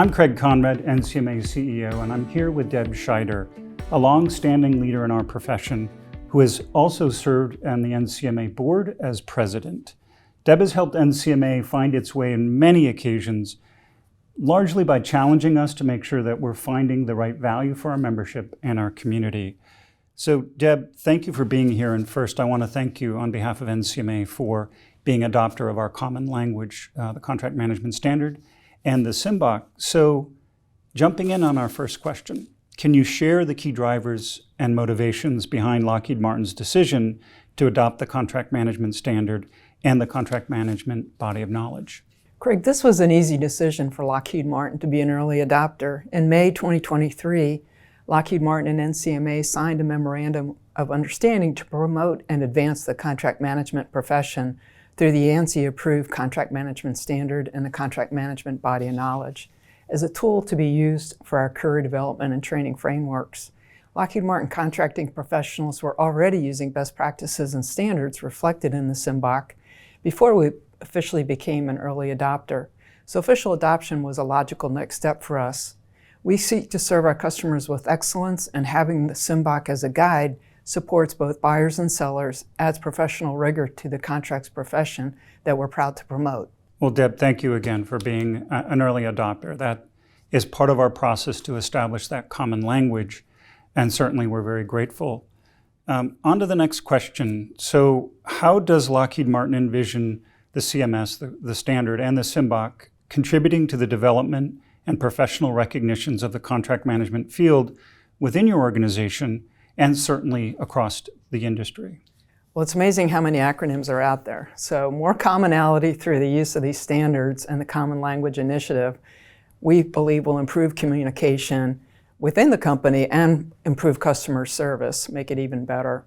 I'm Kraig, Conrad, NCMA CEO, and I'm here with Deb Scheider, a long-standing leader in our profession who has also served on the NCMA board as president. Deb has helped NCMA find its way in many occasions, largely by challenging us to make sure that we're finding the right value for our membership and our community. So Deb, thank you for being here. And first, I want to thank you on behalf of NCMA for being adopter of our common language, the Contract Management Standard, and the CMBOK. So jumping in on our first question, can you share the key drivers and motivations behind Lockheed Martin's decision to adopt the Contract Management Standard and the Contract Management Body of Knowledge? Kraig, this was an easy decision for Lockheed Martin to be an early adopter. In May 2023, Lockheed Martin and NCMA signed a memorandum of understanding to promote and advance the contract management profession through the ANSI-approved Contract Management Standard and the Contract Management Body of Knowledge as a tool to be used for our career development and training frameworks. Lockheed Martin contracting professionals were already using best practices and standards reflected in the CMBOK before we officially became an early adopter. So official adoption was a logical next step for us. We seek to serve our customers with excellence, and having the CMBOK as a guide supports both buyers and sellers, adds professional rigor to the contracts profession that we're proud to promote. Well, Deb, thank you again for being an early adopter. That is part of our process to establish that common language, and certainly we're very grateful. On to the next question. So how does Lockheed Martin envision the CMS, the standard, and the CMBOK contributing to the development and professional recognitions of the contract management field within your organization and certainly across the industry? Well, it's amazing how many acronyms are out there. So more commonality through the use of these standards and the Common Language Initiative, we believe will improve communication within the company and improve customer service, make it even better.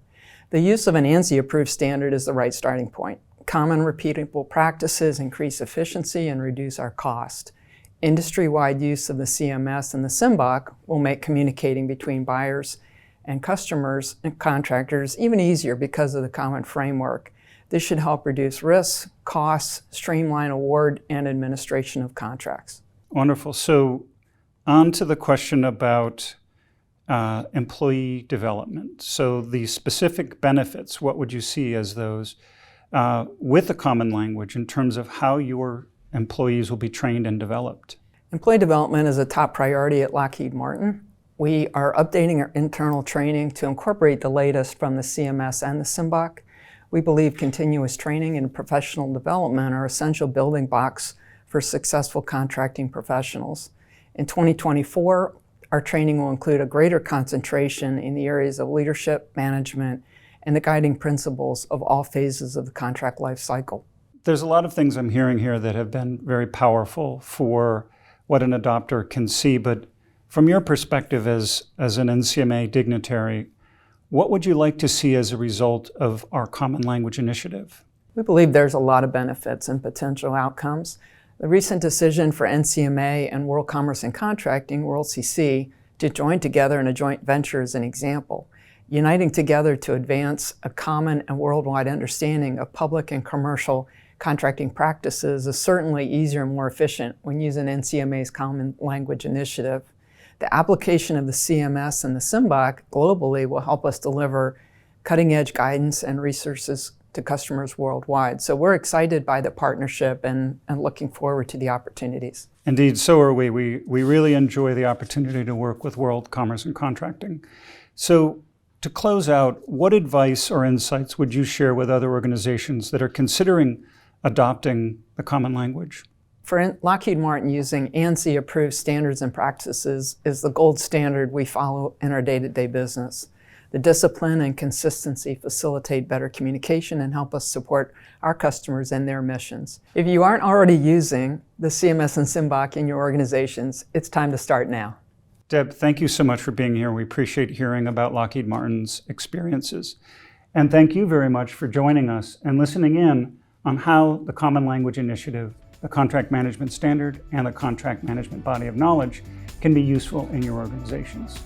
The use of an ANSI-approved standard is the right starting point. Common repeatable practices increase efficiency and reduce our cost. Industry-wide use of the CMS and the CMBOK will make communicating between buyers and customers and contractors even easier because of the common framework. This should help reduce risks, costs, streamline award and administration of contracts. Wonderful. So on to the question about employee development. So the specific benefits, what would you see as those with the common language in terms of how your employees will be trained and developed? Employee development is a top priority at Lockheed Martin. We are updating our internal training to incorporate the latest from the CMS and the CMBOK. We believe continuous training and professional development are essential building blocks for successful contracting professionals. In 2024, our training will include a greater concentration in the areas of leadership, management, and the guiding principles of all phases of the contract life cycle. There's a lot of things I'm hearing here that have been very powerful for what an adopter can see, but from your perspective as an NCMA dignitary, what would you like to see as a result of our Common Language Initiative? We believe there's a lot of benefits and potential outcomes. The recent decision for NCMA and World Commerce and Contracting, World CC, to join together in a joint venture is an example. Uniting together to advance a common and worldwide understanding of public and commercial contracting practices is certainly easier and more efficient when using NCMA's Common Language Initiative. The application of the CMS and the CMBOK globally will help us deliver cutting-edge guidance and resources to customers worldwide. So we're excited by the partnership and looking forward to the opportunities. Indeed, so are we. We really enjoy the opportunity to work with World Commerce and Contracting. So to close out, what advice or insights would you share with other organizations that are considering adopting the common language? For Lockheed Martin, using ANSI-approved standards and practices is the gold standard we follow in our day-to-day business. The discipline and consistency facilitate better communication and help us support our customers and their missions. If you aren't already using the CMS and CMBOK in your organizations, it's time to start now. Deb, thank you so much for being here. We appreciate hearing about Lockheed Martin's experiences. And thank you very much for joining us and listening in on how the Common Language Initiative, the Contract Management Standard, and the Contract Management Body of Knowledge can be useful in your organizations.